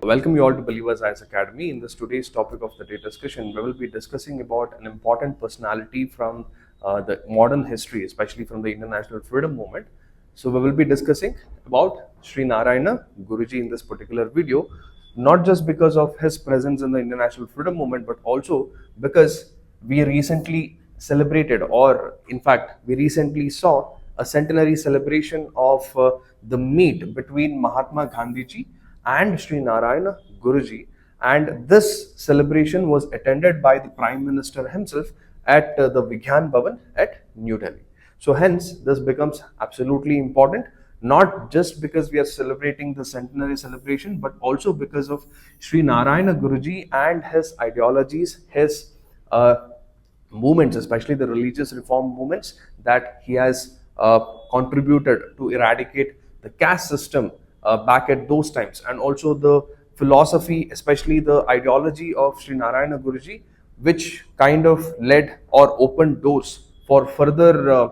Welcome you all to Believers IAS Academy. In this today's topic of the day discussion, we will be discussing about an important personality from the modern history, especially from the international freedom movement. So we will be discussing about Sree Narayana Guruji in this particular video, not just because of his presence in the international freedom movement, but also because we recently celebrated, or in fact, we recently saw a centenary celebration of the meet between Mahatma Gandhi and Sree Narayana Guruji, and this celebration was attended by the Prime Minister himself at the Vigyan Bhavan at New Delhi. So hence this becomes absolutely important, not just because we are celebrating the centenary celebration, but also because of Sree Narayana Guruji and his ideologies, his movements, especially the religious reform movements that he has contributed to eradicate the caste system back at those times, and also the philosophy, especially the ideology of Sree Narayana Guruji, which kind of led or opened doors for further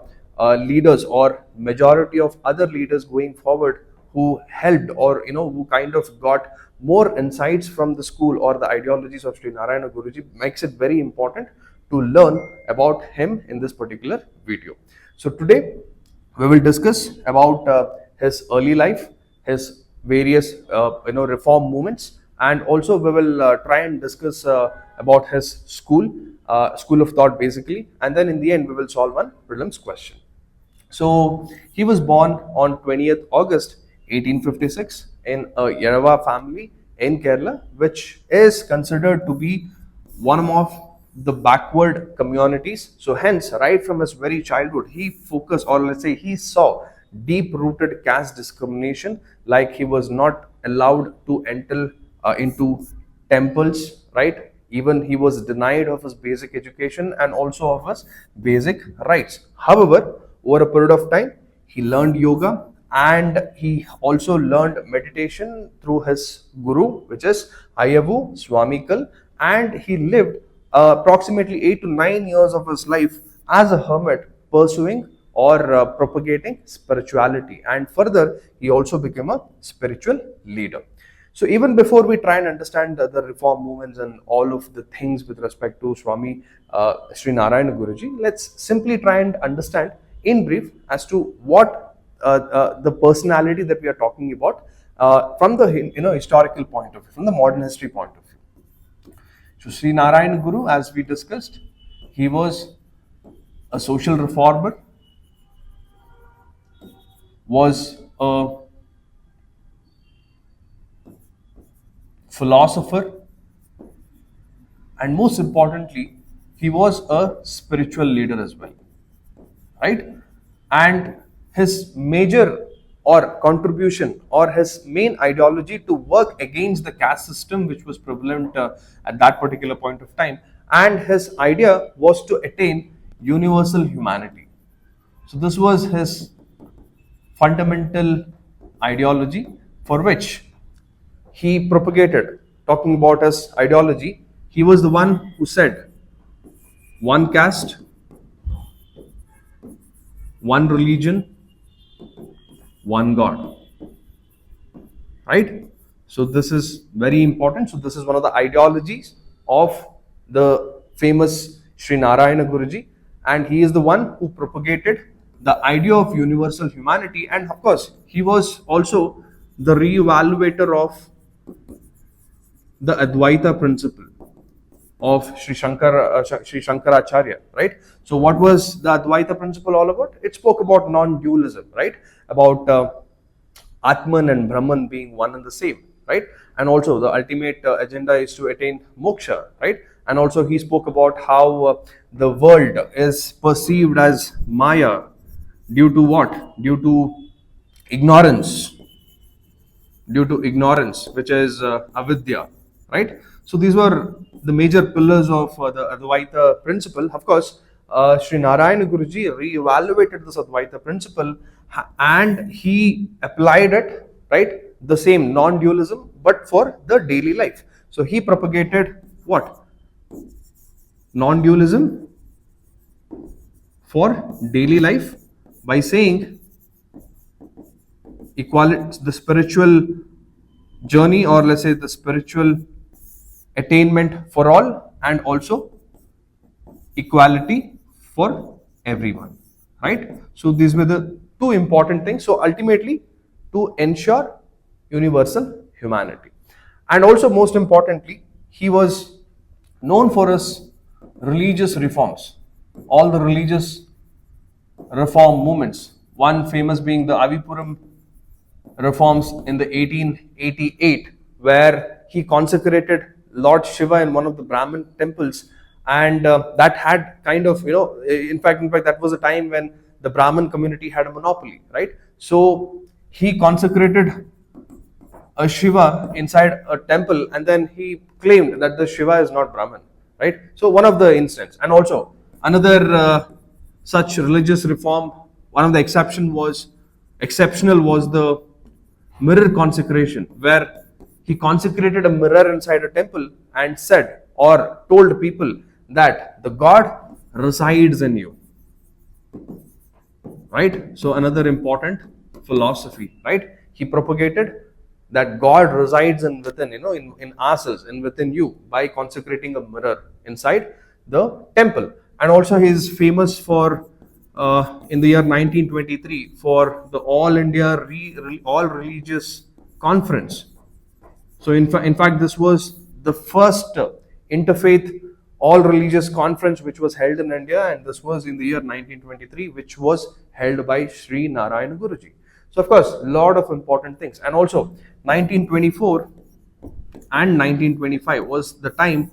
leaders or majority of other leaders going forward who helped, or who kind of got more insights from the school or the ideologies of Sree Narayana Guruji, makes it very important to learn about him in this particular video. So today we will discuss about his early life, his various reform movements, and also we will try and discuss about his school of thought basically, and then in the end we will solve one prelims question. So he was born on 20th August 1856 in a Yarava family in Kerala, which is considered to be one of the backward communities. So hence, right from his very childhood, he focused, or let's say he saw deep-rooted caste discrimination, like he was not allowed to enter into temples, right? Even he was denied of his basic education and also of his basic rights. However, over a period of time, he learned yoga and he also learned meditation through his guru, which is Ayavu Swamikal, and he lived approximately 8 to 9 years of his life as a hermit, pursuing or propagating spirituality, and further he also became a spiritual leader. So even before we try and understand the reform movements and all of the things with respect to Swami Sree Narayana Guruji, let's simply try and understand in brief as to what the personality that we are talking about from the historical point of view, from the modern history point of view. So Sree Narayana Guru, as we discussed, he was a social reformer, was a philosopher, and most importantly, he was a spiritual leader as well, right? And his major or contribution or his main ideology to work against the caste system which was prevalent at that particular point of time, and his idea was to attain universal humanity. So this was his fundamental ideology for which he propagated. Talking about his ideology, he was the one who said one caste, one religion, one God, right? So this is very important. So this is one of the ideologies of the famous Sree Narayana Guruji, and he is the one who propagated the idea of universal humanity, and of course he was also the re-evaluator of the Advaita principle of Sri Shankaracharya, right? So what was the Advaita principle all about? It spoke about non-dualism, right? About Atman and Brahman being one and the same, right? And also the ultimate agenda is to attain moksha, right? And also he spoke about how the world is perceived as Maya due to what? Due to ignorance, which is avidya, right? So these were the major pillars of the Advaita principle. Of course, Sree Narayana Guruji re-evaluated this Advaita principle and he applied it, right? The same non-dualism, but for the daily life. So he propagated what? Non-dualism for daily life by saying equality, the spiritual journey, or let's say the spiritual attainment for all, and also equality for everyone, right? So these were the two important things. So ultimately, to ensure universal humanity. And also, most importantly, he was known for his religious reforms, all the religious reform movements. One famous being the Avipuram reforms in the 1888, where he consecrated Lord Shiva in one of the Brahmin temples, and that had kind of, in fact, that was a time when the Brahmin community had a monopoly, right? So he consecrated a Shiva inside a temple, and then he claimed that the Shiva is not Brahman, right? So one of the incidents, and also another such religious reform, one of the exceptional was the mirror consecration, where he consecrated a mirror inside a temple and said or told people that the God resides in you, right? So another important philosophy, right? He propagated that God resides in within, in ourselves and within you by consecrating a mirror inside the temple. And also he is famous for in the year 1923 for the All India All Religious Conference. So in fact, this was the first interfaith all religious conference which was held in India, and this was in the year 1923, which was held by Sree Narayana Guru ji. So of course, lot of important things. And also 1924 and 1925 was the time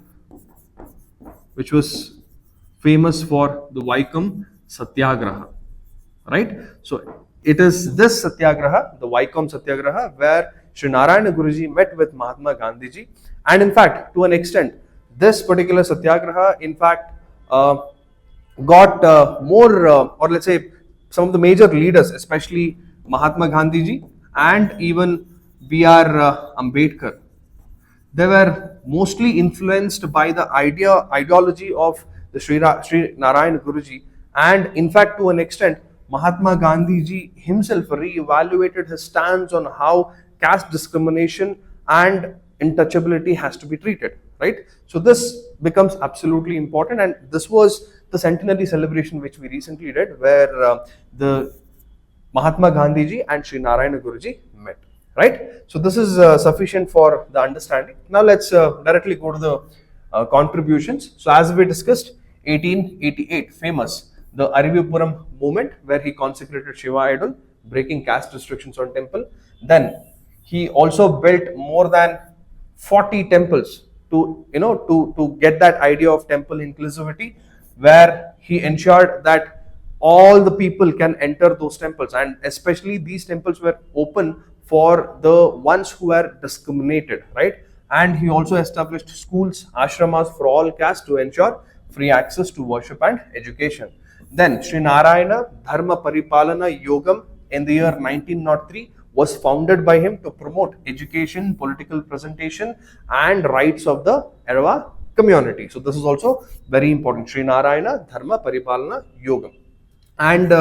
which was famous for the Vaikom Satyagraha, right? So it is this Satyagraha, the Vaikom Satyagraha, where Sree Narayana Guruji met with Mahatma Gandhi ji, and in fact, to an extent, this particular Satyagraha, in fact, got more, or let's say, some of the major leaders, especially Mahatma Gandhi ji and even B.R. Ambedkar. They were mostly influenced by the ideology of the Sree Narayana Guruji, and in fact, to an extent, Mahatma Gandhi ji himself re-evaluated his stance on how caste discrimination and untouchability has to be treated, right? So this becomes absolutely important, and this was the centenary celebration which we recently did, where the Mahatma Gandhi ji and Sree Narayana Guruji met, right? So this is sufficient for the understanding. Now let's directly go to the contributions. So as we discussed, 1888, famous, the Arivipuram movement, where he consecrated Shiva idol, breaking caste restrictions on temple. Then he also built more than 40 temples to get that idea of temple inclusivity, where he ensured that all the people can enter those temples, and especially these temples were open for the ones who were discriminated, right? And he also established schools, ashramas for all castes to ensure free access to worship and education. Then Sree Narayana Dharma Paripalana Yogam in the year 1903 was founded by him to promote education, political presentation, and rights of the Erva community. So this is also very important. Sree Narayana Dharma Paripalana Yogam. And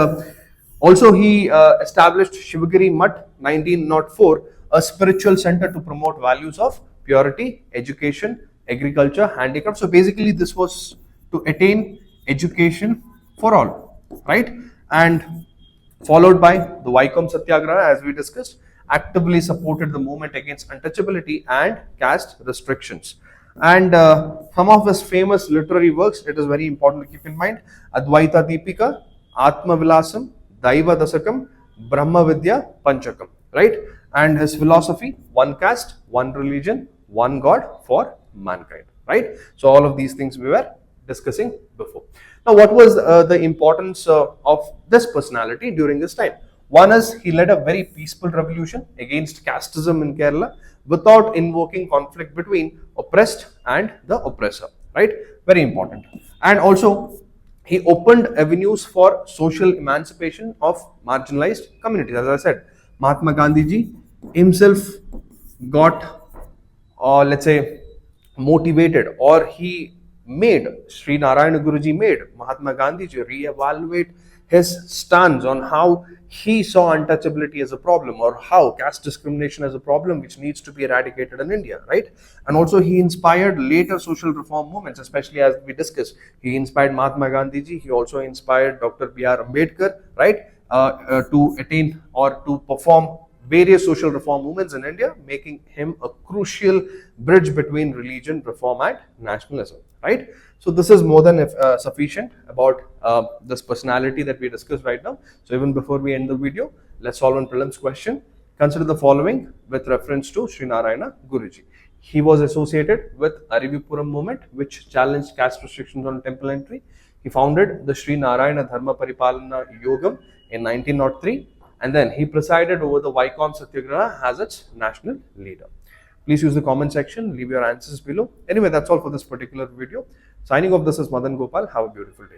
also he established Shivagiri Mutt 1904, a spiritual center to promote values of purity, education, agriculture, handicraft. So basically this was to attain education for all, right? And followed by the Vaikom Satyagraha, as we discussed, actively supported the movement against untouchability and caste restrictions. And some of his famous literary works, it is very important to keep in mind: Advaita Deepika, Atma Vilasam, Daiva Dasakam, Brahma Vidya Panchakam, right? And his philosophy: one caste, one religion, one God for mankind, right? So all of these things we were discussing before. Now, what was the importance of this personality during this time? One is he led a very peaceful revolution against casteism in Kerala without invoking conflict between oppressed and the oppressor, right? Very important. And also, he opened avenues for social emancipation of marginalized communities. As I said, Mahatma Gandhi ji himself got, let's say, motivated, or he made, Sree Narayana Guruji made Mahatma Gandhi ji re-evaluate his stance on how he saw untouchability as a problem, or how caste discrimination as a problem which needs to be eradicated in India, right? And also he inspired later social reform movements, especially as we discussed. He inspired Mahatma Gandhi ji, he also inspired Dr. B.R. Ambedkar, right, to attain or to perform various social reform movements in India, making him a crucial bridge between religion, reform, and nationalism, right? So this is more than sufficient about this personality that we discussed right now. So even before we end the video, let's solve one prelims question. Consider the following with reference to Sree Narayana Guruji. He was associated with Arivipuram movement, which challenged caste restrictions on temple entry. He founded the Sree Narayana Dharma Paripalana Yogam in 1903, and then he presided over the Vaikom Satyagraha as its national leader. Please use the comment section, leave your answers below. Anyway, that's all for this particular video. Signing off, this is Madan Gopal. Have a beautiful day.